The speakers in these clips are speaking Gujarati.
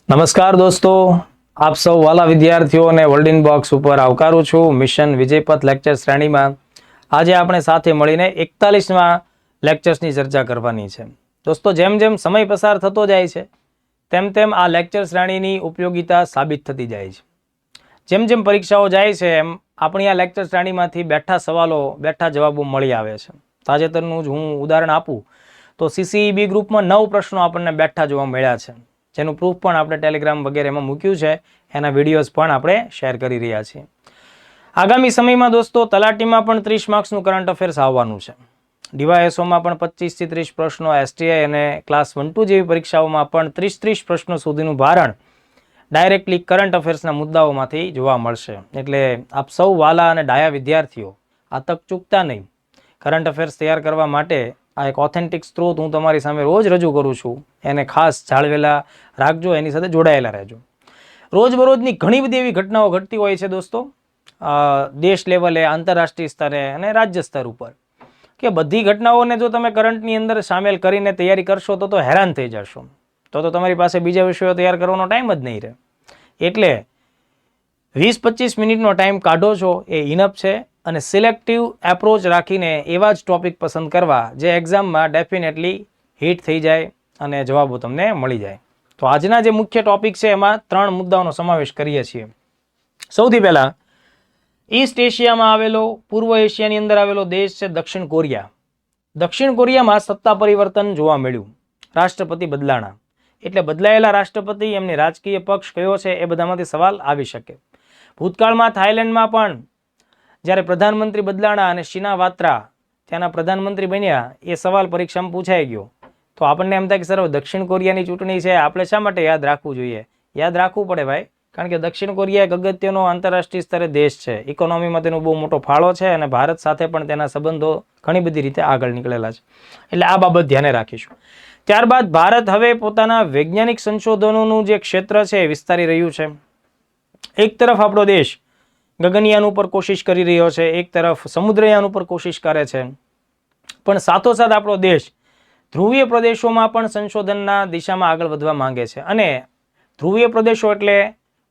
નમસ્કાર દોસ્તો, આપ સૌ વાલા વિદ્યાર્થીઓને વર્લ્ડ ઇન બોક્સ ઉપર આવકારું છું. મિશન વિજયપથ લેક્ચર શ્રેણીમાં આજે આપણે સાથે મળીને 41મા લેક્ચર્સની ચર્ચા કરવાની છે. દોસ્તો, જેમ જેમ સમય પસાર થતો જાય છે તેમ તેમ આ લેક્ચર શ્રેણીની ઉપયોગિતા સાબિત થતી જાય છે. જેમ જેમ પરીક્ષાઓ જાય છે એમ આપણી આ લેક્ચર શ્રેણીમાંથી બેઠા સવાલો, બેઠા જવાબો મળી આવે છે. તાજેતરનું જ હું ઉદાહરણ આપું તો CCEB ગ્રુપમાં 9 પ્રશ્નો આપણને બેઠા જોવા મળ્યા છે, જેનું પ્રૂફ પણ આપણે ટેલિગ્રામ વગેરેમાં મૂક્યું છે. એના વિડીયોઝ પણ આપણે શેર કરી રહ્યા છીએ. આગામી સમયમાં દોસ્તો તલાટીમાં પણ 30 માર્ક્સનું કરંટ અફેર્સ આવવાનું છે. ડીવાયએસઓમાં પણ 25 થી 30 પ્રશ્નો, STI અને ક્લાસ 1-2 જેવી પરીક્ષાઓમાં પણ 30 પ્રશ્નો સુધીનું ભારણ ડાયરેક્ટલી કરંટ અફેર્સના મુદ્દાઓમાંથી જોવા મળશે. એટલે આપ સૌ વાલા અને ડાયા વિદ્યાર્થીઓ આ તક ચૂકતા નહીં. કરંટ અફેર્સ તૈયાર કરવા માટે આ એક ઓથેન્ટિક સ્ત્રોત હું તમારી સામે રોજ રજૂ કરું છું, એને ખાસ જાળવેલા રાખજો, એની સાથે જોડાયેલા રહેજો. રોજબરોજની ઘણી બધી એવી ઘટનાઓ ઘટતી હોય છે દોસ્તો, દેશ લેવલે, આંતરરાષ્ટ્રીય સ્તરે અને રાજ્ય સ્તર ઉપર, કે બધી ઘટનાઓને જો તમે કરંટની અંદર સામેલ કરીને તૈયારી કરશો તો હેરાન થઈ જશો. તો તમારી પાસે બીજા વિષયો તૈયાર કરવાનો ટાઈમ જ નહીં રહે. એટલે 20-25 મિનિટનો ટાઈમ કાઢો છો એ ઇનફ છે. અને સિલેક્ટિવ એપ્રોચ રાખીને એવા જ ટોપિક પસંદ કરવા જે એક્ઝામમાં ડેફિનેટલી હિટ થઈ જાય અને જવાબો તમને મળી જાય. તો આજના જે મુખ્ય ટોપિક છે એમાં 3 મુદ્દાઓનો સમાવેશ કરીએ છીએ. સૌથી પહેલા ઈસ્ટ એશિયામાં આવેલો, પૂર્વ એશિયાની અંદર આવેલો દેશ છે દક્ષિણ કોરિયા. દક્ષિણ કોરિયામાં સત્તા પરિવર્તન જોવા મળ્યું, રાષ્ટ્રપતિ બદલાણા. એટલે બદલાયેલા રાષ્ટ્રપતિ, એમની રાજકીય પક્ષ કયો છે એ બધામાંથી સવાલ આવી શકે. ભૂતકાળમાં થાઈલેન્ડમાં પણ જ્યારે પ્રધાનમંત્રી બદલાણા અને શિનાવાત્રા ત્યાંના પ્રધાનમંત્રી બન્યા, એ સવાલ પરીક્ષામાં પૂછાઈ ગયો. તો આપણને એમ થાય કે સર દક્ષિણ કોરિયાની ચૂંટણી છે, આપણે શા માટે યાદ રાખવું જોઈએ? યાદ રાખવું પડે ભાઈ, કારણ કે દક્ષિણ કોરિયા એક અગત્યનો આંતરરાષ્ટ્રીય સ્તરે દેશ છે. ઇકોનોમીમાં તેનો બહુ મોટો ફાળો છે અને ભારત સાથે પણ તેના સંબંધો ઘણી બધી રીતે આગળ નીકળેલા છે. એટલે આ બાબત ધ્યાને રાખીશું. ત્યારબાદ ભારત હવે પોતાના વૈજ્ઞાનિક સંશોધનોનું જે ક્ષેત્ર છે એ વિસ્તારી રહ્યું છે. એક તરફ આપણો દેશ ગગનયાન ઉપર કોશિશ કરી રહ્યો છે, એક તરફ સમુદ્રયાન ઉપર કોશિશ કરે છે, પણ સાથોસાથ આપણો દેશ ધ્રુવીય પ્રદેશોમાં પણ સંશોધનના દિશામાં આગળ વધવા માંગે છે. અને ધ્રુવીય પ્રદેશો એટલે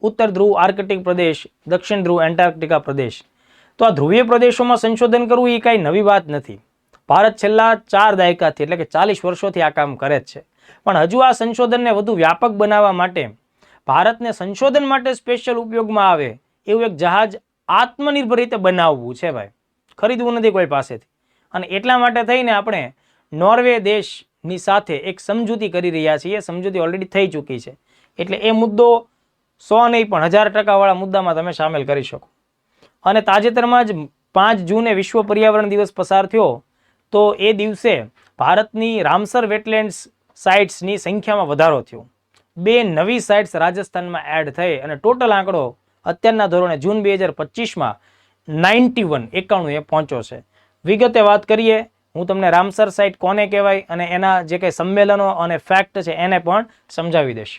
ઉત્તર ધ્રુવ આર્કટિક પ્રદેશ, દક્ષિણ ધ્રુવ એન્ટાર્કટિકા પ્રદેશ. તો આ ધ્રુવીય પ્રદેશોમાં સંશોધન કરવું એ કાંઈ નવી વાત નથી. ભારત છેલ્લા 4 દાયકાથી એટલે કે 40 વર્ષોથી આ કામ કરે જ છે. પણ હજુ આ સંશોધનને વધુ વ્યાપક બનાવવા માટે, ભારતને સંશોધન માટે સ્પેશિયલ ઉપયોગમાં આવે એવું એક જહાજ આત્મનિર્ભર રીતે બનાવવું છે ભાઈ, ખરીદવું નથી કોઈ પાસેથી. અને એટલા માટે થઈને આપણે નોર્વે દેશની સાથે એક સમજૂતી કરી રહ્યા છીએ. સમજૂતી ઓલરેડી થઈ ચૂકી છે. એટલે એ મુદ્દો 100 નહીં પણ 1000% વાળા મુદ્દામાં તમે સામેલ કરી શકો. અને તાજેતરમાં જ 5 જૂને વિશ્વ પર્યાવરણ દિવસ પસાર થયો, તો એ દિવસે ભારતની રામસર વેટલેન્ડ્સ સાઇટ્સની સંખ્યામાં વધારો થયો. 2 નવી સાઇટ્સ રાજસ્થાનમાં એડ થઈ અને ટોટલ આંકડો અત્યારના ધોરણે જૂન 2025માં 91 એ પહોંચ્યો છે. વિગતે વાત કરીએ, હું તમને રામસર સાઇટ કોને કહેવાય અને એના જે કંઈ સંમેલનો અને ફેક્ટ છે એને પણ સમજાવી દઈશ.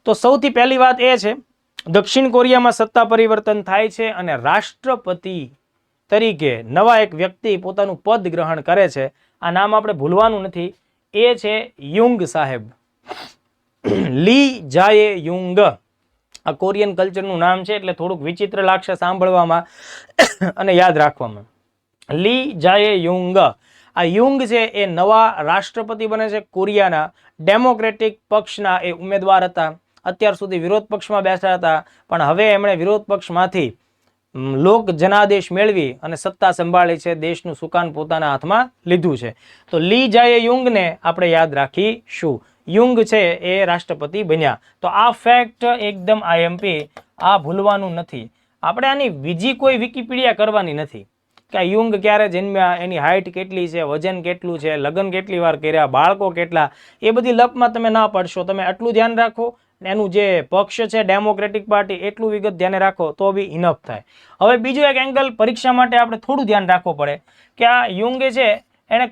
તો સૌથી પહેલી વાત એ છે, દક્ષિણ કોરિયામાં સત્તા પરિવર્તન થાય છે અને રાષ્ટ્રપતિ તરીકે નવા એક વ્યક્તિ પોતાનું પદ ગ્રહણ કરે છે. આ નામ આપણે ભૂલવાનું નથી, એ છે યુંગ સાહેબ, લી જાયે યુંગ. આ કોરિયન કલ્ચરનું નામ છે એટલે થોડુંક વિચિત્ર લાગશે સાંભળવામાં અને યાદ રાખવામાં. લી જાયે યુંગ. આ યુંગ છે એ નવા રાષ્ટ્રપતિ બને છે કોરિયાના. ડેમોક્રેટિક પક્ષના એ ઉમેદવાર હતા. અત્યાર સુધી વિરોધ પક્ષમાં બેઠા હતા, પણ હવે એમણે વિરોધ પક્ષમાંથી લોક જનાદેશ મેળવી અને સત્તા સંભાળી છે. દેશનું સુકાન પોતાના હાથમાં લીધું છે. તો લી જાયે યુંગને આપણે યાદ રાખીશું. યુંગ છે એ રાષ્ટ્રપતિ બન્યા. તો આ ફેક્ટ એકદમ IMP, આ ભૂલવાનું નથી. આપણે આની બીજી કોઈ વિકિપીડિયા કરવાની નથી કે આ યુંગ ક્યારે જન્મ્યા, એની હાઇટ કેટલી છે, વજન કેટલું છે, લગ્ન કેટલી વાર કર્યા, બાળકો કેટલા, એ બધી લપમાં તમે ના પડશો. તમે આટલું ધ્યાન રાખો, એનું જે પક્ષ છે ડેમોક્રેટિક પાર્ટી, એટલું વિગત ધ્યાને રાખો તો બી ઇનફ થાય. હવે બીજું એક એંગલ પરીક્ષા માટે આપણે થોડું ધ્યાન રાખવું પડે કે આ યુંગે છે એણે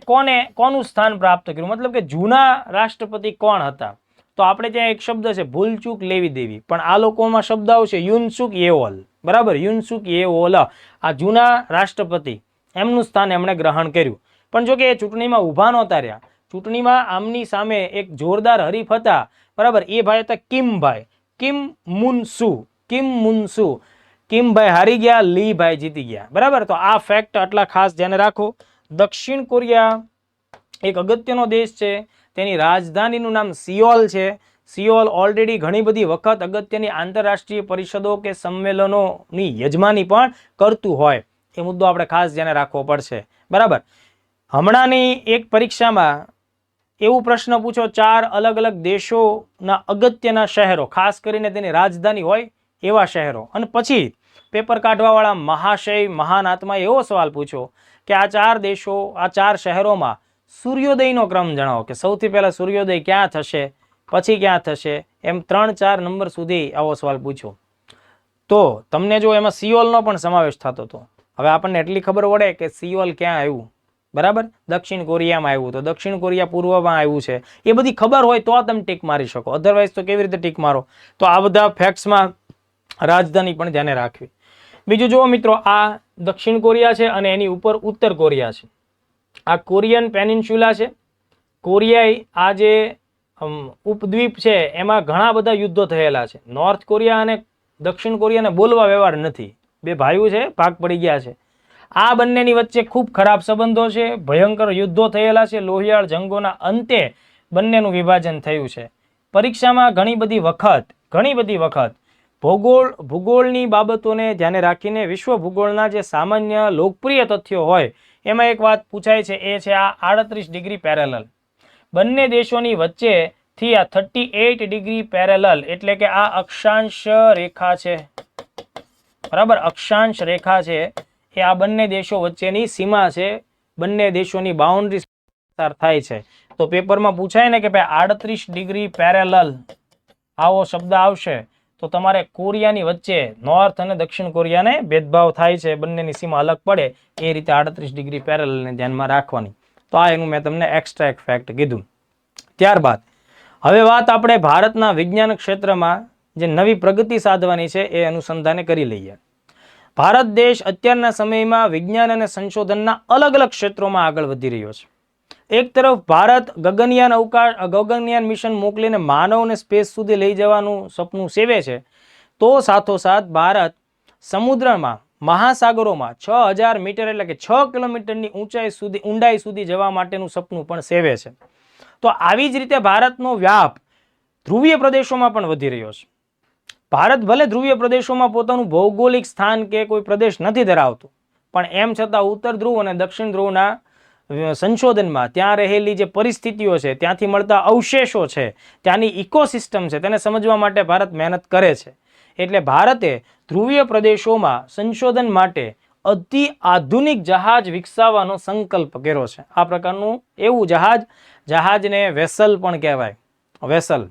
કોનું સ્થાન પ્રાપ્ત કર્યું, મતલબ કે જૂના રાષ્ટ્રપતિ કોણ હતા. તો આપણે ત્યાં એક શબ્દ છે ભૂલચૂક લેવી દેવી, પણ આ લોકોમાં શબ્દ આવશે યુનસુક યેઓલ. બરાબર, યુનસુક યેઓલ. આ જૂના રાષ્ટ્રપતિ, એમનું સ્થાન એમણે ગ્રહણ કર્યું. પણ જો કે એ ચૂંટણીમાં ઊભા નહોતા રહ્યા. ચૂંટણીમાં આમની સામે એક જોરદાર હરીફ હતા, બરાબર, એ ભાઈ હતા કિમભાઈ. કિમ મુન સુ. કિમ મુન સુ. કિમ ભાઈ હારી ગયા, લી ભાઈ જીતી ગયા. બરાબર, તો આ ફેક્ટ આટલા ખાસ ધ્યાન રાખો. દક્ષિણ કોરિયા એક અગત્યનો દેશ છે. તેની રાજધાનીનું નામ સિયોલ છે. સિયોલ ઓલરેડી ઘણી બધી વખત અગત્યની આંતરરાષ્ટ્રીય પરિષદો કે સંમેલનોની યજમાની પણ કરતું હોય. એ મુદ્દો આપણે ખાસ ધ્યાન રાખવો પડશે. બરાબર, હમણાંની એક પરીક્ષામાં એવું પ્રશ્ન પૂછો, 4 અલગ અલગ દેશોના અગત્યના શહેરો, ખાસ કરીને તેની રાજધાની હોય એવા શહેરો, અને પછી પેપર કાઢવાવાળા મહાશય મહાન આત્માએ એવો સવાલ પૂછો કે આ 4 દેશો, આ 4 શહેરોમાં સૂર્યોદયનો ક્રમ જણાવો, કે સૌથી પહેલા સૂર્યોદય ક્યાં થશે, પછી ક્યાં થશે, એમ 3-4 નંબર સુધી આવો સવાલ પૂછો. તો તમને જો એમાં સિયોલનો પણ સમાવેશ થતો હતો. હવે આપણને એટલી ખબર પડે કે સિયોલ ક્યાં આવ્યું. બરાબર, દક્ષિણ કોરિયામાં આવ્યું, તો દક્ષિણ કોરિયા પૂર્વમાં આવ્યું છે. એ બધી ખબર હોય તો તમે ટીક મારી શકો, અધરવાઇઝ તો કેવી રીતે ટીક મારો. તો આ બધા ફેક્ટ્સમાં રાજધાની પણ ધ્યાને રાખવી. બીજું જુઓ મિત્રો, આ દક્ષિણ કોરિયા છે અને એની ઉપર ઉત્તર કોરિયા છે. આ કોરિયન પેનિન્સ્યુલા છે. કોરિયા આ જે ઉપદ્વીપ છે એમાં ઘણા બધા યુદ્ધો થયેલા છે. નોર્થ કોરિયા અને દક્ષિણ કોરિયાને બોલવા વ્યવહાર નથી. બે ભાઈઓ છે, ભાગ પડી ગયા છે. આ બંનેની વચ્ચે ખૂબ ખરાબ સંબંધો છે. ભયંકર યુદ્ધો થયેલા છે. લોહિયાળ જંગોના અંતે બંનેનું વિભાજન થયું છે. પરીક્ષામાં ઘણી બધી વખત ભૂગોળની બાબતોને ધ્યાને રાખીને વિશ્વ ભૂગોળના જે સામાન્ય લોકપ્રિય તથ્યો હોય એમાં એક વાત પૂછાય છે, એ છે આ 38 ડિગ્રી પેરેલલ. બંને દેશોની વચ્ચેથી આ 38 ડિગ્રી પેરેલલ એટલે કે આ અક્ષાંશ રેખા છે. બરાબર, અક્ષાંશ રેખા છે એ આ બંને દેશો વચ્ચેની સીમા છે. બંને દેશોની બાઉન્ડ્રી થાય છે. તો પેપરમાં પૂછાય ને કે ભાઈ 38 ડિગ્રી પેરેલલ આવો શબ્દ આવશે તો તમારે કોરિયાની વચ્ચે નોર્થ અને દક્ષિણ કોરિયાને ભેદભાવ થાય છે, બંનેની સીમા અલગ પડે, એ રીતે 38 ડિગ્રી પેરેલલને ધ્યાનમાં રાખવાની. તો આ એનું મેં તમને એક્સ્ટ્રા એક ફેક્ટ કીધું. ત્યારબાદ હવે વાત આપણે ભારતના વિજ્ઞાન ક્ષેત્રમાં જે નવી પ્રગતિ સાધવાની છે એ અનુસંધાને કરી લઈએ. ભારત દેશ અત્યારના સમયમાં વિજ્ઞાન અને સંશોધનના અલગ અલગ ક્ષેત્રોમાં આગળ વધી રહ્યો છે. એક તરફ ભારત ગગનયાન મિશન મોકલીને માનવને સ્પેસ સુધી લઈ જવાનું સપનું સેવે છે, તો સાથોસાથ ભારત સમુદ્રમાં મહાસાગરોમાં 6000 મીટર એટલે કે 6 કિલોમીટરની ઊંડાઈ સુધી જવા માટેનું સપનું પણ સેવે છે. તો આવી જ રીતે ભારતનો વ્યાપ ધ્રુવીય પ્રદેશોમાં પણ વધી રહ્યો છે. ભારત ભલે ધ્રુવીય પ્રદેશોમાં પોતાનું ભૌગોલિક સ્થાન કે કોઈ પ્રદેશ નથી ધરાવતું, પણ એમ છતાં ઉત્તર ધ્રુવ અને દક્ષિણ ધ્રુવના સંશોધનમાં ત્યાં રહેલી જે પરિસ્થિતિઓ છે, ત્યાંથી મળતા અવશેષો છે, ત્યાંની ઇકોસિસ્ટમ છે, તેને સમજવા માટે ભારત મહેનત કરે છે. એટલે ભારતે ધ્રુવીય પ્રદેશોમાં સંશોધન માટે અતિ આધુનિક જહાજ વિકસાવવાનો સંકલ્પ કર્યો છે. આ પ્રકારનું એવું જહાજને વેસલ પણ કહેવાય. વેસલ,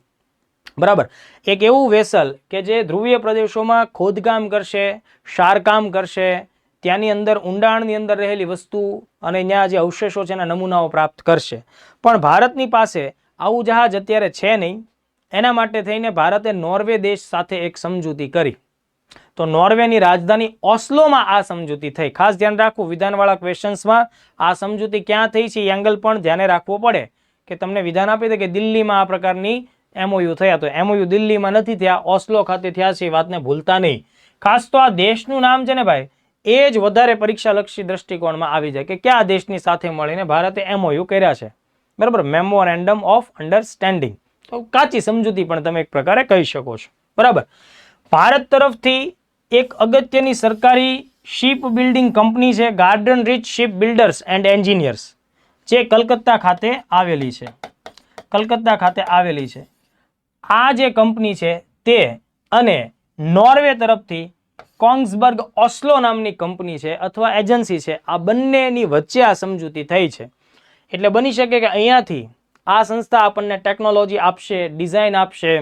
બરાબર, એક એવું વેસલ કે જે ધ્રુવીય પ્રદેશોમાં ખોદકામ કરશે, શારકામ કરશે, ત્યાંની અંદર ઊંડાણની અંદર રહેલી વસ્તુ અને ત્યાં જે અવશેષો છે એના નમૂનાઓ પ્રાપ્ત કરશે. પણ ભારતની પાસે આવું જહાજ અત્યારે છે નહીં. એના માટે થઈને ભારતે નોર્વે દેશ સાથે એક સમજૂતી કરી. તો નોર્વેની રાજધાની ઓસ્લોમાં આ સમજૂતી થઈ. ખાસ ધ્યાન રાખવું, વિધાનવાળા ક્વેશ્ચન્સમાં આ સમજૂતી ક્યાં થઈ છે એ એંગલ પણ ધ્યાને રાખવો પડે. કે તમને વિધાન આપી દે કે દિલ્હીમાં આ પ્રકારની MOU થયા, તો MOU દિલ્હીમાં નથી થયા, ઓસ્લો ખાતે થયા છે. એ વાતને ભૂલતા નહીં. ખાસ તો આ દેશનું નામ છે ને ભાઈ, એ જ વધારે પરીક્ષાલક્ષી દ્રષ્ટિકોણમાં આવી જાય કે કયા દેશની સાથે મળીને ભારતે MOU કર્યા છે. બરાબર, મેમોરેન્ડમ ઓફ અન્ડરસ્ટેન્ડિંગ, તો કાચી સમજૂતી પણ તમે એક પ્રકારે કહી શકો છો. બરાબર, ભારત તરફથી એક અગત્યની સરકારી શિપ બિલ્ડિંગ કંપની છે Garden Reach Ship Builders and Engineers, જે કલકત્તા ખાતે આવેલી છે. આ જે કંપની છે તે અને નોર્વે તરફથી કોંગ્સબર્ગ ઓસ્લો નામની કંપની છે અથવા એજન્સી છે, આ બંનેની વચ્ચે આ સમજૂતી થઈ છે. એટલે બની શકે કે અહીંયાથી આ સંસ્થા આપણને ટેકનોલોજી આપશે, ડિઝાઇન આપશે,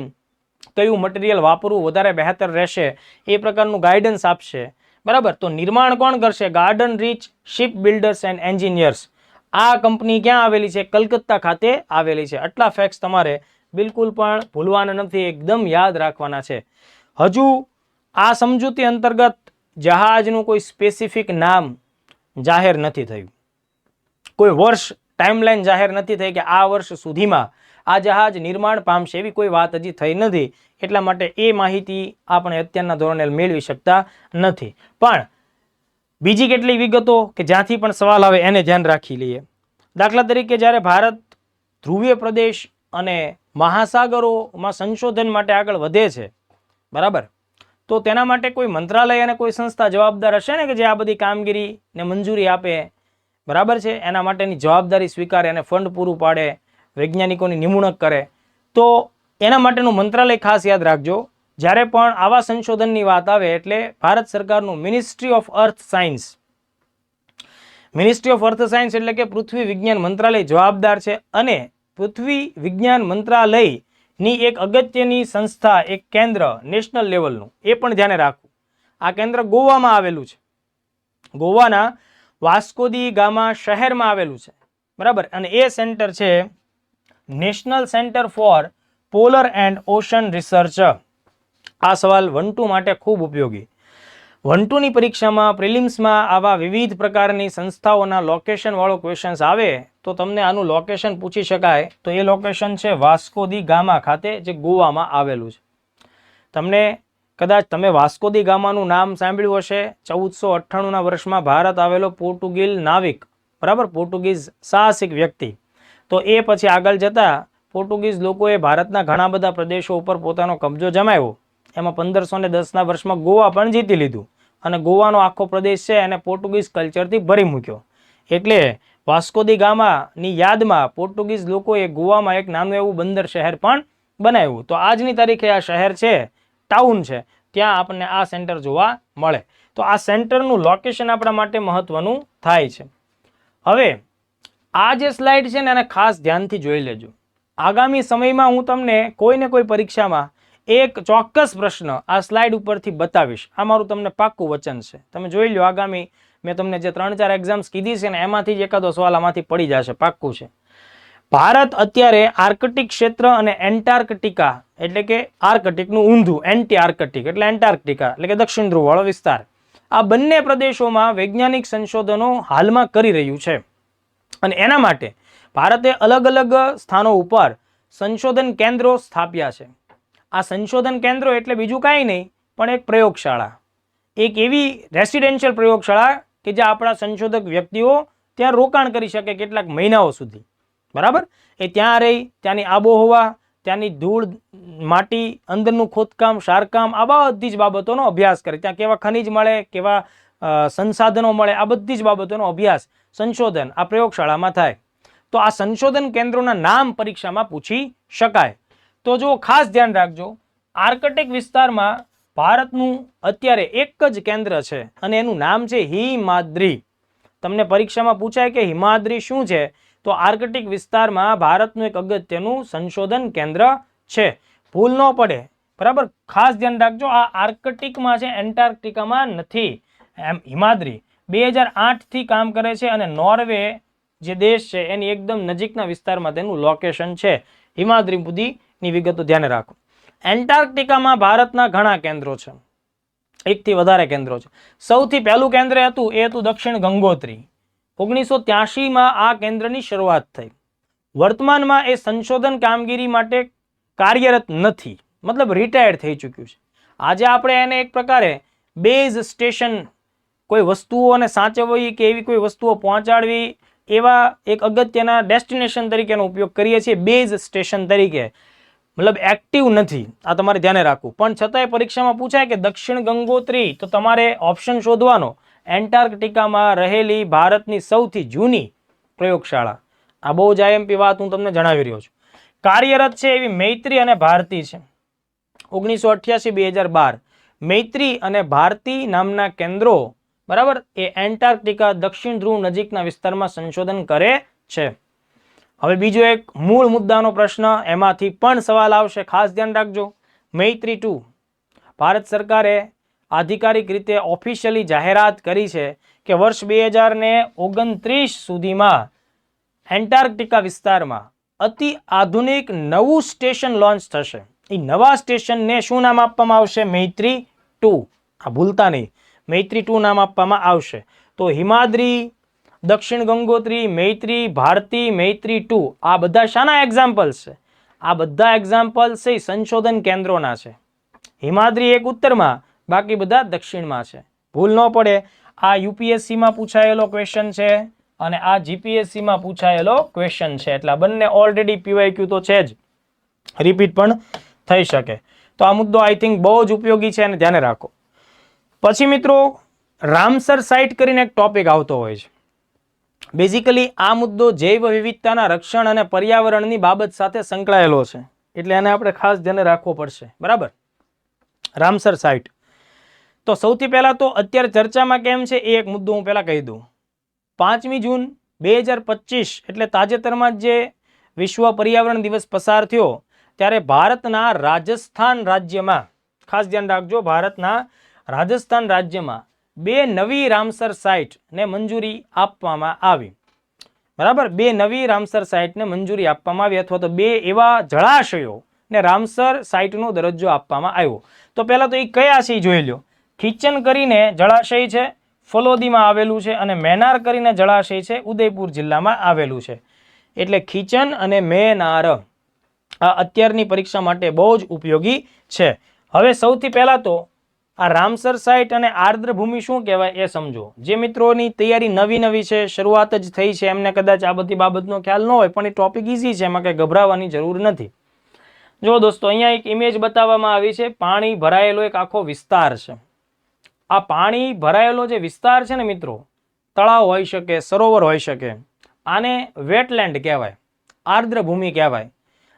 કયું મટીરિયલ વાપરવું વધારે બહેતર રહેશે એ પ્રકારનું ગાઈડન્સ આપશે. બરાબર, તો નિર્માણ કોણ કરશે? Garden Reach Ship Builders and Engineers. આ કંપની ક્યાં આવેલી છે? કલકત્તા ખાતે આવેલી છે. આટલા ફેક્ટ્સ તમારે બિલકુલ પણ ભૂલવાના નથી, એકદમ યાદ રાખવાના છે. હજુ આ સમજૂતી અંતર્ગત જહાજનું કોઈ સ્પેસિફિક નામ જાહેર નથી થયું, કોઈ વર્ષ ટાઈમલાઈન જાહેર નથી થઈ કે આ વર્ષ સુધીમાં આ જહાજ નિર્માણ પામશે, એવી કોઈ વાત હજી થઈ નથી. એટલા માટે એ માહિતી આપણે અત્યારના ધોરણે મેળવી શકતા નથી. પણ બીજી કેટલીક વિગતો કે જ્યાંથી પણ સવાલ આવે એને ધ્યાન રાખી લઈએ. દાખલા તરીકે જ્યારે ભારત ધ્રુવીય પ્રદેશ અને મહાસાગરોમાં સંશોધન માટે આગળ વધે છે, બરાબર, તો તેના માટે કોઈ મંત્રાલય અને કોઈ સંસ્થા જવાબદાર હશે ને, કે જે આ બધી કામગીરીને મંજૂરી આપે, બરાબર છે, એના માટેની જવાબદારી સ્વીકારે અને ફંડ પૂરું પાડે, વૈજ્ઞાનિકોની નિમણૂક કરે. તો એના માટેનું મંત્રાલય ખાસ યાદ રાખજો. જ્યારે પણ આવા સંશોધનની વાત આવે એટલે ભારત સરકારનું ministry of earth science, ministry of earth science એટલે કે પૃથ્વી વિજ્ઞાન મંત્રાલય જવાબદાર છે. અને પૃથ્વી વિજ્ઞાન મંત્રાલયની એક અગત્યની સંસ્થા, એક કેન્દ્ર નેશનલ લેવલનું, એ પણ ધ્યાને રાખવું. આ કેન્દ્ર ગોવામાં આવેલું છે, ગોવાના વાસ્કો દી ગામા શહેરમાં આવેલું છે, બરાબર. અને એ સેન્ટર છે national centre for polar and ocean research. આ સવાલ 1-2 માટે ખૂબ ઉપયોગી. 1-2ની પરીક્ષામાં પ્રિલિમ્સમાં આવા વિવિધ પ્રકારની સંસ્થાઓના લોકેશન વાળો ક્વેશ્ચન્સ આવે તો તમને આનું લોકેશન પૂછી શકાય. તો એ લોકેશન છે વાસ્કો દી ગામા ખાતે, જે ગોવામાં આવેલું છે. તમને કદાચ તમે વાસ્કો દી ગામાનું નામ સાંભળ્યું હશે. 1498ના વર્ષમાં ભારત આવેલો પોર્ટુગીઝ નાવિક, બરાબર, પોર્ટુગીઝ સાહસિક વ્યક્તિ. તો એ પછી આગળ જતા પોર્ટુગીઝ લોકોએ ભારતના ઘણા બધા પ્રદેશો ઉપર પોતાનો કબજો જમાવ્યો. એમાં 1510ના વર્ષમાં ગોવા પણ જીતી લીધું અને ગોવાનો આખો પ્રદેશ છે એને પોર્ટુગીઝ કલ્ચરથી ભરી મૂક્યો. એટલે વાસ્કો દી ગામાની યાદમાં પોર્ટુગીઝ લોકોએ ગોવામાં એક નાનું એવું બંદર શહેર પણ બનાવ્યું. તો આજની તારીખે આ શહેર છે, ટાઉન છે, ત્યાં આપણને આ સેન્ટર જોવા મળે. તો આ સેન્ટરનું લોકેશન આપણા માટે મહત્વનું થાય છે. હવે આ જે સ્લાઇડ છે ને એને ખાસ ધ્યાનથી જોઈ લેજો. આગામી સમયમાં હું તમને કોઈને કોઈ પરીક્ષામાં એક ચોક્કસ પ્રશ્ન આ સ્લાઇડ ઉપરથી બતાવીશ. આ મારું તમને પાક્કું વચન છે. તમે જોઈ લો, આગામી મેં તમને જે 3-4 એક્ઝામ્સ કીધી છે ને એમાંથી જ એકાદો સવાલ આમાંથી પડી જશે, પાક્કું છે. ભારત અત્યારે આર્કટિક ક્ષેત્ર અને એન્ટાર્કટિકા એટલે કે આર્કટિકનું ઊંધું, એન્ટી આર્કટિક એટલે એન્ટાર્કટિકા એટલે કે દક્ષિણ ધ્રુવ વાળો વિસ્તાર, આ બંને પ્રદેશોમાં વૈજ્ઞાનિક સંશોધનો હાલમાં કરી રહ્યું છે. અને એના માટે ભારતે અલગ અલગ સ્થાનો ઉપર સંશોધન કેન્દ્રો સ્થાપ્યા છે. આ સંશોધન કેન્દ્રો એટલે બીજું કાંઈ નહીં પણ એક પ્રયોગશાળા, એક એવી રેસિડેન્શિયલ પ્રયોગશાળા કે જે આપણા સંશોધક વ્યક્તિઓ ત્યાં રોકાણ કરી શકે કેટલાક મહિનાઓ સુધી, બરાબર. એ ત્યાં રહી ત્યાંની આબોહવા, ત્યાંની ધૂળ, માટી, અંદરનું ખોદકામ, શારકામ, આ બધી જ બાબતોનો અભ્યાસ કરે. ત્યાં કેવા ખનિજ મળે, કેવા સંસાધનો મળે, આ બધી જ બાબતોનો અભ્યાસ, સંશોધન આ પ્રયોગશાળામાં થાય. તો આ સંશોધન કેન્દ્રોના નામ પરીક્ષામાં પૂછી શકાય. તો જો ખાસ ધ્યાન રાખજો, આર્કટિક વિસ્તારમાં ભારતનું અત્યારે એક જ કેન્દ્ર છે અને એનું નામ છે હિમાદ્રી. તમને પરીક્ષામાં પૂછાય કે હિમાદ્રી શું છે, તો આર્કટિક વિસ્તારમાં ભારતનું એક અગત્યનું સંશોધન કેન્દ્ર છે. ભૂલ ન પડે, બરાબર, ખાસ ધ્યાન રાખજો. આ આર્કટિકમાં છે, એન્ટાર્કટિકામાં નથી. એમ હિમાદ્રી 2008થી કામ કરે છે અને નોર્વે જે દેશ છે એની એકદમ નજીકના વિસ્તારમાં તેનું લોકેશન છે. હિમાદ્રી સુધીની વિગતો ધ્યાને રાખો. એન્ટાર્કટિકામાં ભારતના ઘણા કેન્દ્રો છે, 1થી વધારે કેન્દ્રો છે. સૌથી પહેલું કેન્દ્ર હતું એ હતું દક્ષિણ ગંગોત્રી. 1983માં આ કેન્દ્રની શરૂઆત થઈ. વર્તમાનમાં એ સંશોધન કામગીરી માટે કાર્યરત નથી, મતલબ રિટાયર્ડ થઈ ચૂક્યું છે. આજે આપણે એને એક પ્રકારે બેઝ સ્ટેશન, કોઈ વસ્તુઓને સાચવવી કે એવી કોઈ વસ્તુઓ પહોંચાડવી એવા એક અગત્યના ડેસ્ટિનેશન તરીકેનો ઉપયોગ કરીએ છીએ, બેઝ સ્ટેશન તરીકે, મતલબ એક્ટિવ નથી. આ તમારે ધ્યાને રાખવું. પણ છતાંય પરીક્ષામાં પૂછાય કે દક્ષિણ ગંગોત્રી, તો તમારે ઓપ્શન શોધવાનો એન્ટાર્કટિકામાં રહેલી ભારતની સૌથી જૂની પ્રયોગશાળા. આ બહુ જ આઈએમપી વાત હું તમને જણાવી રહ્યો છું. કાર્યરત છે એવી મૈત્રી અને ભારતી છે. 1988-2012 મૈત્રી અને ભારતી નામના કેન્દ્રો, બરાબર, એ એન્ટાર્કટિકા દક્ષિણ ધ્રુવ નજીકના વિસ્તારમાં સંશોધન કરે છે. હવે બીજો એક મૂળ મુદ્દાનો પ્રશ્ન, એમાંથી પણ સવાલ આવશે, ખાસ ધ્યાન રાખજો. મૈત્રી 2 ભારત સરકારે આધિકારિક રીતે ઓફિશિયલી જાહેરાત કરી છે કે વર્ષ 2029 સુધીમાં એન્ટાર્કટિકા વિસ્તારમાં અતિ આધુનિક નવું સ્ટેશન લોન્ચ થશે. એ નવા સ્ટેશનને શું નામ આપવામાં આવશે? મૈત્રી 2. આ ભૂલતા નહીં, મૈત્રી 2 નામ આપવામાં આવશે. તો હિમાદ્રી દક્ષિણ ગંગોત્રી, મૈત્રી, ભારતી, મૈત્રી 2 આ બધા શાના એક્ઝામ્પલ્સ છે? આ બધા એક્ઝામ્પલ્સ છે સંશોધન કેન્દ્રોના છે. હિમાદ્રી એક ઉત્તરમાં, બાકી બધા દક્ષિણમાં છે. ભૂલ ન પડે. આ યુપીએસસીમાં પૂછાયેલો ક્વેશ્ચન છે અને આ જીપીએસસીમાં પૂછાયેલો ક્વેશ્ચન છે. એટલે બંને ઓલરેડી પીવાયક્યુ તો છે જ, રિપીટ પણ થઈ શકે. તો આ મુદ્દો આઈ થિંક બહુ જ ઉપયોગી છે અને ધ્યાને રાખો. પછી મિત્રો રામસર સાઇટ કરીને એક ટોપિક આવતો હોય છે. બેઝિકલી આ મુદ્દો જૈવ વિવિધતાના રક્ષણ અને પર્યાવરણની બાબત સાથે સંકળાયેલો છે. એટલે એને આપણે ખાસ ધ્યાને રાખવો પડશે. બરાબર. રામસર સાઇટ તો સૌથી પહેલા તો અત્યારે ચર્ચામાં કેમ છે એ એક મુદ્દો હું પહેલા કહી દઉં. 5મી જૂન 2025 એટલે તાજેતરમાં જે વિશ્વ પર્યાવરણ દિવસ પસાર થયો ત્યારે ભારતના રાજસ્થાન રાજ્યમાં, ખાસ ધ્યાન રાખજો, ભારતના રાજસ્થાન રાજ્યમાં 2 નવી રામસર સાઇટને મંજૂરી આપવામાં આવી. બરાબર. 2 નવી રામસર સાઇટને મંજૂરી આપવામાં આવી, અથવા તો 2 એવા જળાશયો ને રામસર સાઇટનો દરજ્જો આપવામાં આવ્યો. તો પહેલા તો એ કયા છે એ જોઈ લો. ખીચન કરીને જળાશય છે, ફલોદીમાં આવેલું છે, અને મેનાર કરીને જળાશય છે, ઉદયપુર જિલ્લામાં આવેલું છે. એટલે ખીચન અને મેનાર આ અત્યારની પરીક્ષા માટે બહુ જ ઉપયોગી છે. હવે સૌથી પહેલા તો આ રામસર સાઇટ અને આર્દ્રભૂમિ શું કહેવાય એ સમજો. જે મિત્રોની તૈયારી નવી છે, શરૂઆત જ થઈ છે, એમને કદાચ આ બધી બાબતનો ખ્યાલ ન હોય, પણ એ ટોપિક ઇઝી છે, એમાં કંઈ ગભરાવાની જરૂર નથી. જો દોસ્તો, અહીંયા એક ઇમેજ બતાવવામાં આવી છે. પાણી ભરાયેલો એક આખો વિસ્તાર છે. આ પાણી ભરાયેલો જે વિસ્તાર છે ને મિત્રો, તળાવ હોઈ શકે, સરોવર હોઈ શકે, આને વેટલેન્ડ કહેવાય, આર્દ્રભૂમિ કહેવાય,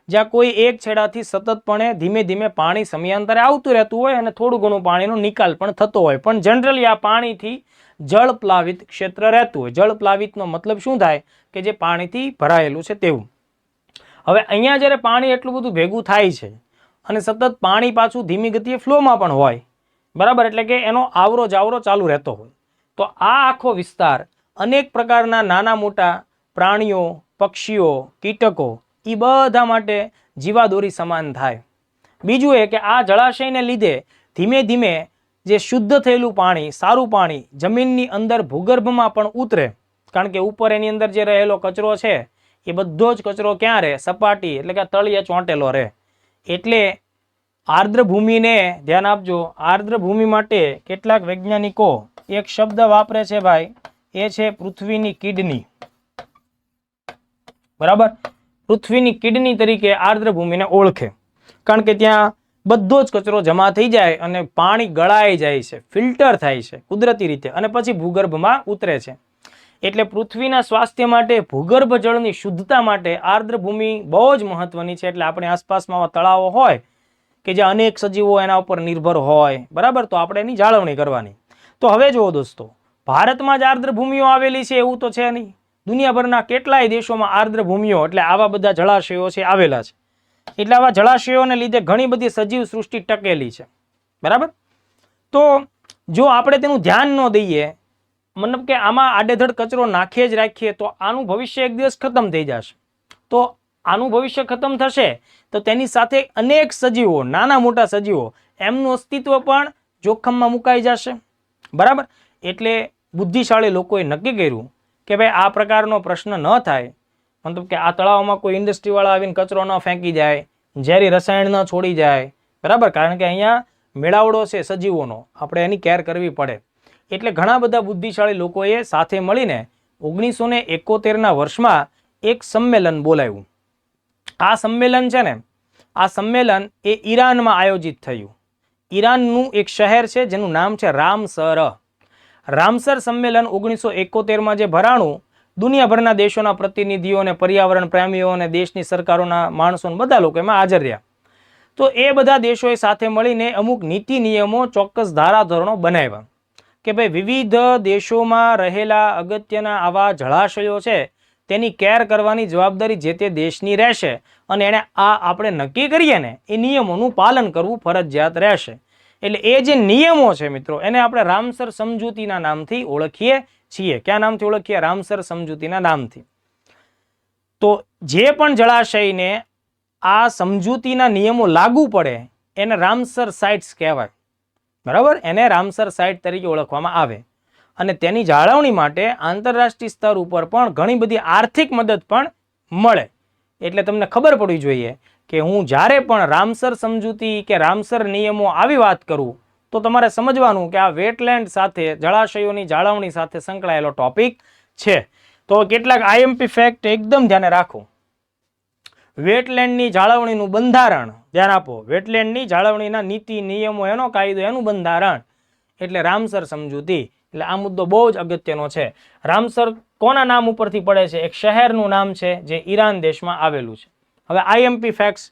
જ્યાં કોઈ એક છેડાથી સતતપણે ધીમે ધીમે પાણી સમયાંતરે આવતું રહેતું હોય અને થોડું ઘણું પાણીનો નિકાલ પણ થતો હોય, પણ જનરલી આ પાણીથી જળપ્લાવિત ક્ષેત્ર રહેતું હોય. જળપ્લાવિતનો મતલબ શું થાય? કે જે પાણીથી ભરાયેલું છે તેવું. હવે અહીંયા જ્યારે પાણી એટલું બધું ભેગું થાય છે અને સતત પાણી પાછું ધીમી ગતિએ ફ્લોમાં પણ હોય, બરાબર, એટલે કે એનો આવરો જાવરો ચાલુ રહેતો હોય, તો આ આખો વિસ્તાર અનેક પ્રકારના નાના મોટા પ્રાણીઓ, પક્ષીઓ, કીટકો એ બધા માટે જીવાદોરી સમાન થાય. બીજું એ કે આ જળાશયને લીધે ધીમે ધીમે જે શુદ્ધ થયેલું પાણી, સારું પાણી જમીનની અંદર ભૂગર્ભમાં પણ ઉતરે, કારણ કે ઉપર એની અંદર જે રહેલો કચરો છે એ બધો જ કચરો ક્યાં રહે? સપાટી, એટલે કે તળિયે ચોંટેલો રહે. એટલે આર્દ્રભૂમિને ધ્યાન આપજો. આર્દ્રભૂમિ માટે કેટલાક વૈજ્ઞાનિકો એક શબ્દ વાપરે છે ભાઈ, એ છે પૃથ્વીની કિડની. બરાબર. પૃથ્વીની કિડની તરીકે આર્દ્રભૂમિને ઓળખે, કારણ કે ત્યાં બધો જ કચરો જમા થઈ જાય અને પાણી ગળાઈ જાય છે, ફિલ્ટર થાય છે કુદરતી રીતે, અને પછી ભૂગર્ભમાં ઉતરે છે. એટલે પૃથ્વીના સ્વાસ્થ્ય માટે, ભૂગર્ભ જળની શુદ્ધતા માટે આર્દ્રભૂમિ બહુ જ મહત્વની છે. એટલે આપણે આસપાસમાં તળાવો હોય કે જે અનેક સજીવો એના ઉપર નિર્ભર હોય, બરાબર, તો આપણે એની જાળવણી કરવાની. તો હવે જુઓ દોસ્તો, ભારતમાં જ આર્દ્રભૂમિઓ આવેલી છે એવું તો છે નહીં. દુનિયાભરના કેટલાય દેશોમાં આર્દ્રભૂમિઓ એટલે આવા બધા જળાશયો છે આવેલા છે. એટલે આવા જળાશયોને લીધે ઘણી બધી સજીવ સૃષ્ટિ ટકેલી છે. બરાબર. તો જો આપણે તેનું ધ્યાન ન દઈએ, મતલબ કે આમાં આડેધડ કચરો નાખીએ જ રાખીએ, તો આનું ભવિષ્ય એક દિવસ ખતમ થઈ જશે. તો આનું ભવિષ્ય ખતમ થશે તો તેની સાથે અનેક સજીવો, નાના મોટા સજીવો, એમનું અસ્તિત્વ પણ જોખમમાં મુકાઈ જશે. બરાબર. એટલે બુદ્ધિશાળી લોકોએ નક્કી કર્યું કે ભાઈ આ પ્રકારનો પ્રશ્ન ન થાય, મતલબ કે આ તળાવમાં કોઈ ઇન્ડસ્ટ્રીવાળા આવીને કચરો ન ફેંકી જાય, ઝેરી રસાયણ ન છોડી જાય, બરાબર, કારણ કે અહીંયા મેળાવડો છે સજીવોનો, આપણે એની કેર કરવી પડે. એટલે ઘણા બધા બુદ્ધિશાળી લોકોએ સાથે મળીને 1971ના વર્ષમાં એક સંમેલન બોલાવ્યું. આ સંમેલન છે ને, આ સંમેલન એ ઈરાનમાં આયોજિત થયું. ઈરાનનું એક શહેર છે જેનું નામ છે રામસર. રામસર સંમેલન 1971માં જે ભરાણું, દુનિયાભરના દેશોના પ્રતિનિધિઓ અને પર્યાવરણ પ્રેમીઓ અને દેશની સરકારોના માણસો બધા લોકો એમાં હાજર રહ્યા. તો એ બધા દેશોએ સાથે મળીને અમુક નીતિ નિયમો, ચોક્કસ ધારાધોરણો બનાવ્યા કે ભાઈ વિવિધ દેશોમાં રહેલા અગત્યના આવા જળાશયો છે તેની કેર કરવાની જવાબદારી જે તે દેશની રહેશે, અને એને આ આપણે નક્કી કરીએ ને એ નિયમોનું પાલન કરવું ફરજિયાત રહેશે. એટલે એ જે નિયમો છે મિત્રો, એને આપણે રામસર સમજૂતીના નામથી ઓળખીએ છીએ. ક્યાં નામથી ઓળખીએ? રામસર સમજૂતીના નામથી. તો જે પણ જળાશયને આ સમજૂતીના નિયમો લાગુ પડે એને રામસર સાઇટ્સ કહેવાય. બરાબર, એને રામસર સાઇટ તરીકે ઓળખવામાં આવે. અને તેની જાળવણી માટે આંતરરાષ્ટ્રીય સ્તર ઉપર પણ ઘણી બધી આર્થિક મદદ પણ મળે. એટલે તમને ખબર પડવી જોઈએ કે હું જ્યારે પણ રામસર સમજૂતી કે રામસર નિયમો આવી વાત કરું તો તમારે સમજવાનું કે આ વેટલેન્ડ સાથે જળાશયોની જાળવણી સાથે સંકળાયેલો ટોપિક છે. તો કેટલાક આઈએમપી ફેક્ટ એકદમ ધ્યાને રાખો. વેટલેન્ડની જાળવણીનું બંધારણ ધ્યાન આપો. વેટલેન્ડની જાળવણીના નીતિ નિયમો, એનો કાયદો, એનું બંધારણ એટલે રામસર સમજૂતી. એટલે આ મુદ્દો બહુ જ અગત્યનો છે. રામસર કોના નામ ઉપરથી પડે છે? એક શહેરનું નામ છે જે ઈરાન દેશમાં આવેલું છે. હવે આઈએમપી ફેક્ટ્સ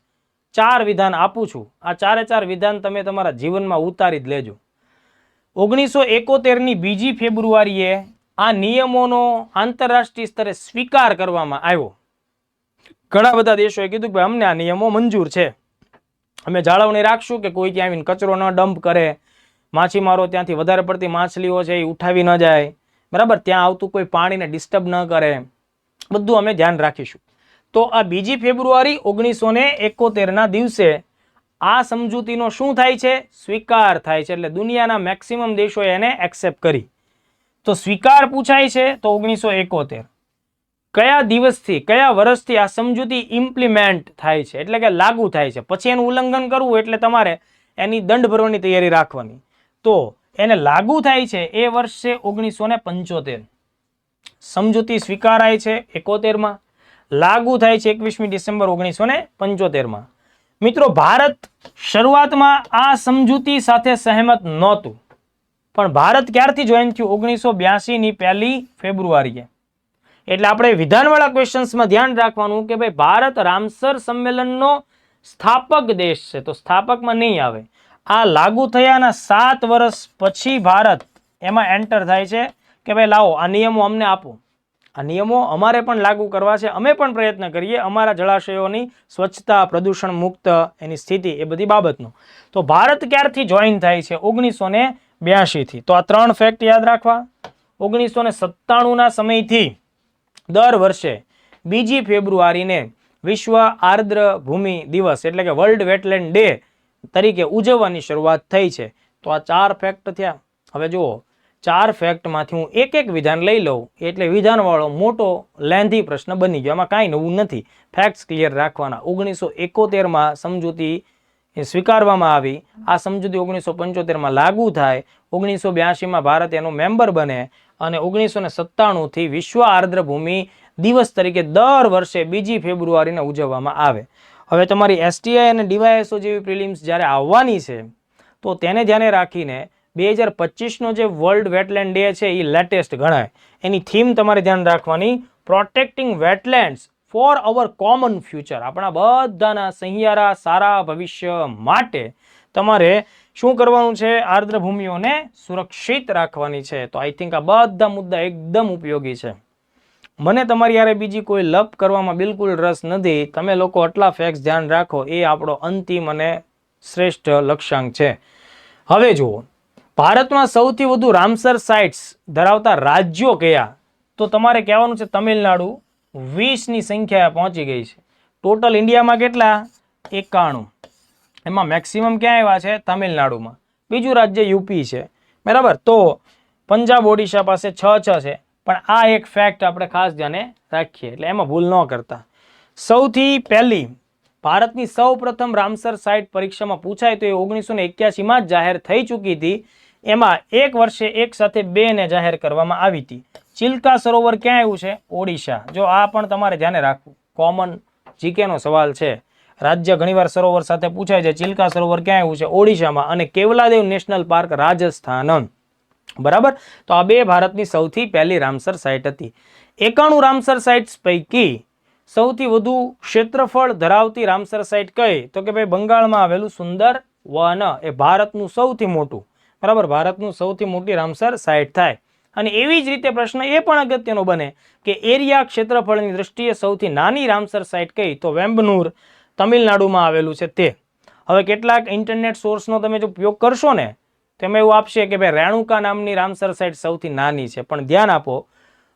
4 વિધાન આપું છું. આ 4 વિધાન તમે તમારા જીવનમાં ઉતારી જ લેજો. 1971ની 2 ફેબ્રુઆરીએ આ નિયમોનો આંતરરાષ્ટ્રીય સ્તરે સ્વીકાર કરવામાં આવ્યો. ઘણા બધા દેશોએ કીધું કે અમને આ નિયમો મંજૂર છે, અમે જાળવણી રાખશું કે કોઈ ત્યાં આવીને કચરો ન ડમ્પ કરે, માછીમારો ત્યાંથી વધારે પડતી માછલીઓ છે એ ઉઠાવી ન જાય, બરાબર, ત્યાં આવતું કોઈ પાણીને ડિસ્ટર્બ ન કરે, બધું અમે ધ્યાન રાખીશું. તો આ 2 ફેબ્રુઆરી 1971ના દિવસે આ સમજૂતીનો શું થાય છે? સ્વીકાર થાય છે. એટલે દુનિયાના મેક્સિમમ દેશોએ એને એક્સેપ્ટ કરી. તો સ્વીકાર પૂછાય છે તો 1971 કયા દિવસથી, કયા વર્ષથી આ સમજૂતી ઇમ્પ્લિમેન્ટ થાય છે, એટલે કે લાગુ થાય છે. પછી એનું ઉલ્લંઘન કરવું એટલે તમારે એની દંડ ભરવાની તૈયારી રાખવાની. તો એને લાગુ થાય છે એ વર્ષ છે 1975. સમજૂતી સ્વીકારાય છે 71માં, લાગુ થાય છે 21મી ડિસેમ્બર 1975માં. મિત્રો, ભારત શરૂઆતમાં આ સમજૂતી સાથે સહેમત નહોતું, પણ ભારત ક્યારથી જોઈન થયું? 1982ની 1 ફેબ્રુઆરીએ. એટલે આપણે વિધાનવાળા ક્વેશ્ચન્સમાં ધ્યાન રાખવાનું કે ભાઈ ભારત રામસર સંમેલનનો સ્થાપક દેશ છે, તો સ્થાપકમાં નહીં આવે. આ લાગુ થયાના 7 વર્ષ પછી ભારત એમાં એન્ટર થાય છે કે ભાઈ લાવો આ નિયમો અમને આપો, આ નિયમો અમારે પણ લાગુ કરવા છે, અમે પણ પ્રયત્ન કરીએ અમારા જળાશયોની સ્વચ્છતા, પ્રદૂષણ મુક્ત એની સ્થિતિ, એ બધી બાબતનો. તો ભારત ક્યારથી જોઈન થાય છે? 1982થી. તો આ 3 ફેક્ટ યાદ રાખવા. 1997ના સમયથી દર વર્ષે 2 ફેબ્રુઆરીને વિશ્વ આર્દ્ર ભૂમિ દિવસ એટલે કે વર્લ્ડ વેટલેન્ડ ડે તરીકે ઉજવવાની શરૂઆત થઈ છે. તો આ 4 ફેક્ટ થયા. હવે જુઓ, 4 ફેક્ટમાંથી હું એક વિધાન લઈ લઉં એટલે વિધાનવાળો મોટો લેન્ધી પ્રશ્ન બની ગયો. એમાં કાંઈ નવું નથી, ફેક્ટ્સ ક્લિયર રાખવાના. 1971માં સમજૂતી સ્વીકારવામાં આવી, આ સમજૂતી 1975માં લાગુ થાય, 1982માં ભારત એનો મેમ્બર બને અને 1997થી વિશ્વ આર્દ્ર ભૂમિ દિવસ તરીકે દર વર્ષે 2 ફેબ્રુઆરીને ઉજવવામાં આવે. હવે તમારી એસટીઆઈ અને ડીવાયએસઓ જેવી પ્રિલિમ્સ જ્યારે આવવાની છે તો તેને ધ્યાને રાખીને 2025નો જે વર્લ્ડ વેટલેન્ડ ડે છે એ લેટેસ્ટ ગણાય. એની થીમ તમારે ધ્યાન રાખવાની, પ્રોટેક્ટિંગ વેટલેન્ડ્સ ફોર અવર કોમન ફ્યુચર. આપણા બધાના સહિયારા સારા ભવિષ્ય માટે તમારે શું કરવાનું છે? આર્દ્ર ભૂમિઓને સુરક્ષિત રાખવાની છે. તો આઈ થિંક આ બધા મુદ્દા એકદમ ઉપયોગી છે. મને તમારી યારે બીજી કોઈ લપ કરવામાં બિલકુલ રસ નથી. તમે લોકો આટલા ફેક્ટ્સ ધ્યાન રાખો એ આપણો અંતિમ અને શ્રેષ્ઠ લક્ષ્યાંક છે. હવે જુઓ, ભારતમાં સૌથી વધુ રામસર સાઇટ્સ ધરાવતા રાજ્યો કયા? તો તમારે કહેવાનું છે તમિલનાડુ 20ની સંખ્યાએ પહોંચી ગઈ છે. ટોટલ ઇન્ડિયામાં કેટલા? 91. એમાં મેક્સિમમ ક્યાં આવ્યા છે? તમિલનાડુમાં. બીજું રાજ્ય યુપી છે, બરાબર. તો પંજાબ, ઓડિશા પાસે 6 છે. પણ આ એક ફેક્ટ આપણે ખાસ ધ્યાને રાખીએ એટલે એમાં ભૂલ ન કરતા. સૌથી પહેલી ભારતની સૌ પ્રથમ રામસર સાઇટ પરીક્ષામાં પૂછાય તો એ 1981માં જ જાહેર થઈ ચૂકી હતી. એમાં એક વર્ષે એક સાથે 2ને જાહેર કરવામાં આવી હતી. ચિલ્કા સરોવર ક્યાં આવ્યું છે? ઓડિશા. જો આ પણ તમારે ધ્યાને રાખવું, કોમન જીકેનો સવાલ છે. રાજ્ય ઘણીવાર સરોવર સાથે પૂછાય છે. ચિલ્કા સરોવર ક્યાં આવ્યું છે? ઓડિશામાં. અને કેવલાદેવ નેશનલ પાર્ક રાજસ્થાન, બરાબર. તો આ 2 ભારતની સૌથી પહેલી રામસર સાઇટ હતી. 91 રામસર સાઇટ્સ પૈકી સૌથી વધુ ક્ષેત્રફળ ધરાવતી રામસર સાઇટ કઈ? તો કે ભાઈ બંગાળમાં આવેલું સુંદર વન એ ભારતનું સૌથી મોટું, બરાબર, ભારતનું સૌથી મોટી રામસર સાઇટ થાય. અને એવી જ રીતે પ્રશ્ન એ પણ અગત્યનો બને કે એરિયા ક્ષેત્રફળની દ્રષ્ટિએ સૌથી નાની રામસર સાઇટ કઈ? તો વેમ્બનૂર તમિલનાડુમાં આવેલું છે તે. હવે કેટલાક ઇન્ટરનેટ સોર્સનો તમે જો ઉપયોગ કરશો ને તેમાં એવું આપશે કે ભાઈ રેણુકા નામની રામસર સાઇટ સૌથી નાની છે. પણ ધ્યાન આપો,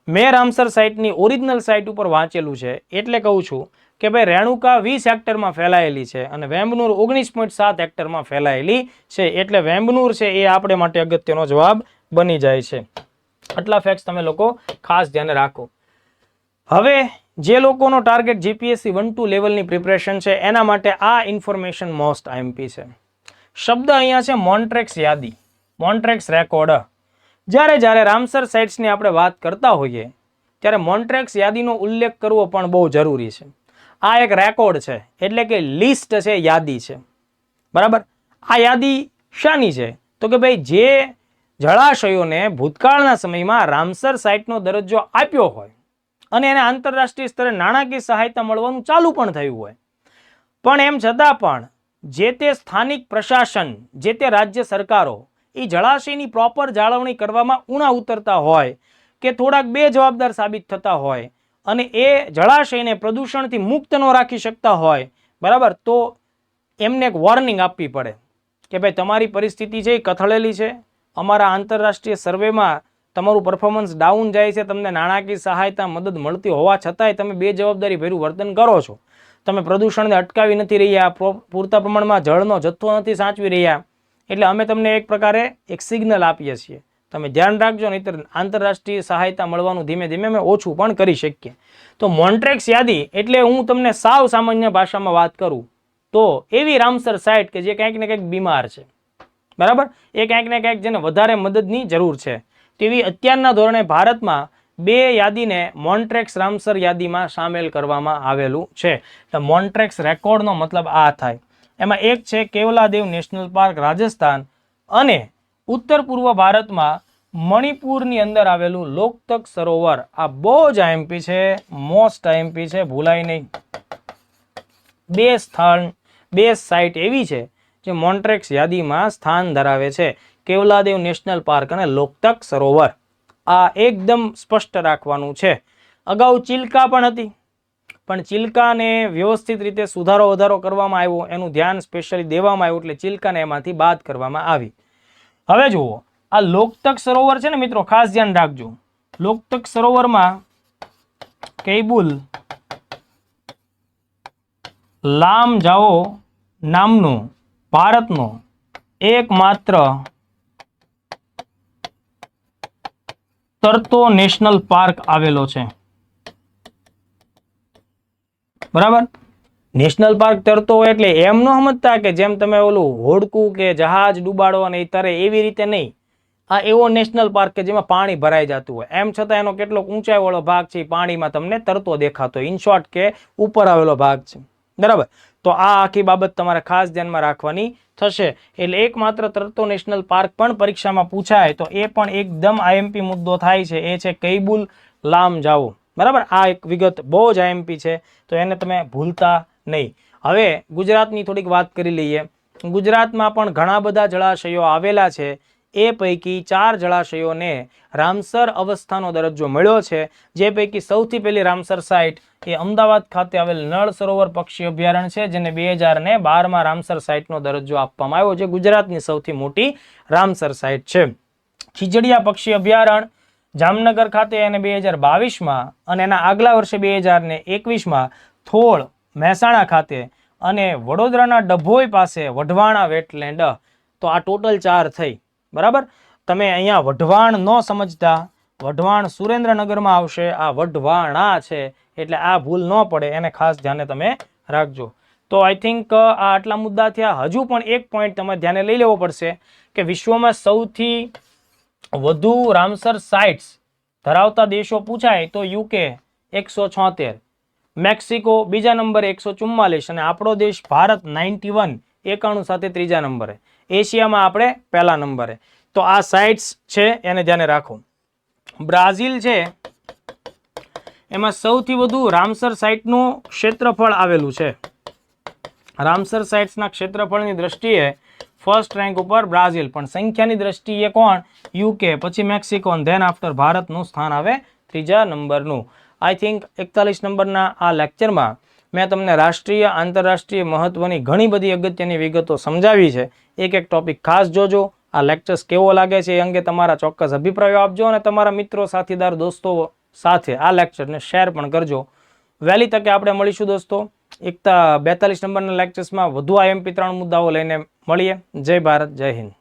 મેં રામસર સાઇટની ઓરિજિનલ સાઇટ ઉપર વાંચેલું છે એટલે કહું છું કે ભાઈ રેણુકા 20 હેક્ટરમાં ફેલાયેલી છે અને વેમ્બનૂર 19.7 હેક્ટરમાં ફેલાયેલી છે. એટલે વેમ્બનૂર છે એ આપણે માટે અગત્યનો જવાબ બની જાય છે. આટલા ફેક્ટ્સ તમે લોકો ખાસ ધ્યાને રાખો. હવે જે લોકોનો ટાર્ગેટ જીપીએસસી 1-2 લેવલની પ્રિપરેશન છે એના માટે આ ઇન્ફોર્મેશન મોસ્ટ આઈએમપી છે. શબ્દ અહીંયા છે મોન્ટ્રેક્સ યાદી, મોન્ટ્રેક્સ રેકોર્ડ. જ્યારે રામસર સાઇટ્સની આપણે વાત કરતા હોઈએ ત્યારે મોન્ટ્રેક્સ યાદીનો ઉલ્લેખ કરવો પણ બહુ જરૂરી છે. આ એક રેકોર્ડ છે, એટલે કે લિસ્ટ છે, યાદી છે. બરાબર. આ યાદી શાની છે? તો કે ભાઈ જે જળાશયોને ભૂતકાળના સમયમાં રામસર સાઇટનો દરજ્જો આપ્યો હોય અને એને આંતરરાષ્ટ્રીય સ્તરે નાણાકીય સહાયતા મળવાનું ચાલુ પણ થયું હોય, પણ એમ છતાં પણ જે તે સ્થાનિક પ્રશાસન, જે તે રાજ્ય સરકારો એ જળાશયની પ્રોપર જાળવણી કરવામાં ઉણા ઉતરતા હોય કે થોડાક બેજવાબદાર સાબિત થતા હોય અને એ જળાશયને પ્રદૂષણથી મુક્ત ન રાખી શકતા હોય, બરાબર, તો એમને એક વોર્નિંગ આપવી પડે કે ભાઈ તમારી પરિસ્થિતિ છે એ કથળેલી છે, અમારા આંતરરાષ્ટ્રીય સર્વેમાં તમારું પરફોર્મન્સ ડાઉન જાય છે, તમને નાણાકીય સહાયતા મદદ મળતી હોવા છતાંય તમે બેજવાબદારી ભર્યું વર્તન કરો છો, તમે પ્રદૂષણને અટકાવી નથી રહ્યા, પૂરતા પ્રમાણમાં જળનો જથ્થો નથી સાચવી રહ્યા, એટલે અમે તમને એક પ્રકારે એક સિગ્નલ આપીએ છીએ, તમે ધ્યાન રાખજો, નહીંતર આંતરરાષ્ટ્રીય સહાયતા મળવાનું ધીમે ધીમે અમે ઓછું પણ કરી શકીએ. તો મોન્ટ્રેક્સ યાદી એટલે હું તમને સાવ સામાન્ય ભાષામાં વાત કરું તો એવી રામસર સાઇટ કે જે કંઈક ને કંઈક બીમાર છે, બરાબર, એ કંઈક ને કંઈક જેને વધારે મદદની જરૂર છે, તેવી અત્યારના ધોરણે ભારતમાં 2 યાદીને મોન્ટ્રેક્સ રામસર યાદીમાં સામેલ કરવામાં આવેલું છે. તો મોન્ટ્રેક્સ રેકોર્ડનો મતલબ આ થાય. એમાં એક છે કેવલાદેવ નેશનલ પાર્ક રાજસ્થાન અને ઉત્તર પૂર્વ ભારતમાં મણિપુરની અંદર આવેલું લોકતક સરોવર. આ બહુ જ આઈએમપી છે, મોસ્ટ આઈએમપી છે, ભૂલાય નહીં. 2 સ્થળ, 2 સાઇટ એવી છે જે મોન્ટ્રેક્સ યાદીમાં સ્થાન ધરાવે છે, કેવલાદેવ નેશનલ પાર્ક અને લોકતક સરોવર. આ એકદમ સ્પષ્ટ રાખવાનું છે. અગાઉ ચિલ્કા પણ હતી, પણ ચિલ્કાને વ્યવસ્થિત રીતે સુધારો વધારો કરવામાં આવ્યો, એનું ધ્યાન સ્પેશિયલી દેવામાં આવ્યું, એટલે ચિલ્કાને એમાંથી બાદ કરવામાં આવી. હવે જુઓ, આ લોકતક સરોવર છે ને મિત્રો, ખાસ ધ્યાન રાખજો. લોકતક સરોવરમાં કૈબુલ લામજાઓ નામનો ભારતનો એકમાત્ર તરતો નેશનલ પાર્ક આવેલો છે. બરાબર. નેશનલ પાર્ક તરતો હોય એટલે એમ ન સમજતા કે જેમ તમે ઓલું હોડકું કે જહાજ ડૂબાડો અને તરે, એવી રીતે નહીં. આ એવો નેશનલ પાર્ક કે જેમાં પાણી ભરાઈ જતું હોય, એમ છતાં એનો કેટલો ઊંચાઈ વાળો ભાગ છે પાણીમાં તમને તરતો દેખાતો, ઇન શોર્ટ કે ઉપર આવેલો ભાગ છે. બરાબર. તો આ આખી બાબત તમારે ખાસ ધ્યાનમાં રાખવાની થશે. એટલે એકમાત્ર તરતો નેશનલ પાર્ક પણ પરીક્ષામાં પૂછાય તો એ પણ એકદમ આઈએમપી મુદ્દો થાય છે, એ છે કૈબુલ લામજાઓ. બરાબર. આ એક વિગત બહુ જ આઈએમપી છે, તો એને તમે ભૂલતા નહીં. હવે ગુજરાતની થોડીક વાત કરી લઈએ. ગુજરાતમાં પણ ઘણા બધા જળાશયો આવેલા છે. એ પૈકી 4 જળાશયોને રામસર અવસ્થાનો દરજ્જો મળ્યો છે. જે પૈકી સૌથી પહેલી રામસર સાઇટ એ અમદાવાદ ખાતે આવેલ નળ સરોવર પક્ષી અભયારણ્ય છે, જેને 2012માં રામસર સાઇટનો દરજ્જો આપવામાં આવ્યો, જે ગુજરાતની સૌથી મોટી રામસર સાઇટ છે. ખીજડીયા પક્ષી અભયારણ્ય જામનગર ખાતે અને 2022માં અને એના આગલા વર્ષે 2021માં થોળ મહેસાણા ખાતે અને વડોદરાના ડભોઈ પાસે વઢવાણા વેટલેન્ડ. તો આ ટોટલ 4 થઈ. બરાબર. તમે અહીંયા વઢવાણ ન સમજતા, વઢવાણ સુરેન્દ્રનગરમાં આવશે, આ વઢવાણા છે, એટલે આ ભૂલ ન પડે, એને ખાસ ધ્યાને તમે રાખજો. તો આઈ થિંક આ આટલા મુદ્દા થયા. હજુ પણ એક પોઈન્ટ તમે ધ્યાને લઈ લેવો પડશે કે વિશ્વમાં સૌથી વધુ રામસર સાઇટ્સ ધરાવતા દેશો પૂછાય તો યુકે 176, મેક્સિકો બીજા નંબરે 144 અને આપણો દેશ ભારત 91 સાથે ત્રીજા નંબરે. એશિયામાં આપણે પહેલા નંબરે. તો આ સાઇટ્સ છે એને ધ્યાને રાખો. બ્રાઝિલ છે, એમાં સૌથી વધુ રામસર સાઇટનું ક્ષેત્રફળ આવેલું છે. રામસર સાઇટ્સના ક્ષેત્રફળની દ્રષ્ટિએ ફર્સ્ટ રેન્ક ઉપર બ્રાઝિલ, પણ સંખ્યાની દ્રષ્ટિએ કોણ? યુકે, પછી મેક્સિકો, ધેન આફ્ટર ભારતનું સ્થાન આવે ત્રીજા નંબરનું. આઈ થિંક 41 નંબરના આ લેક્ચરમાં મેં તમને રાષ્ટ્રીય આંતરરાષ્ટ્રીય મહત્વની ઘણી બધી અગત્યની વિગતો સમજાવી છે. એક એક ટોપિક ખાસ જોજો. આ લેક્ચર્સ કેવો લાગે છે એ અંગે તમારા ચોક્કસ અભિપ્રાયો આપજો અને તમારા મિત્રો, સાથીદાર, દોસ્તો સાથે આ લેક્ચરને શેર પણ કરજો. વહેલી તકે આપણે મળીશું દોસ્તો. 42 નંબરના લેક્ચર્સમાં વધુ આઈએમપી 3 મુદ્દાઓ લઈને મળીએ. જય ભારત, જય હિન્દ.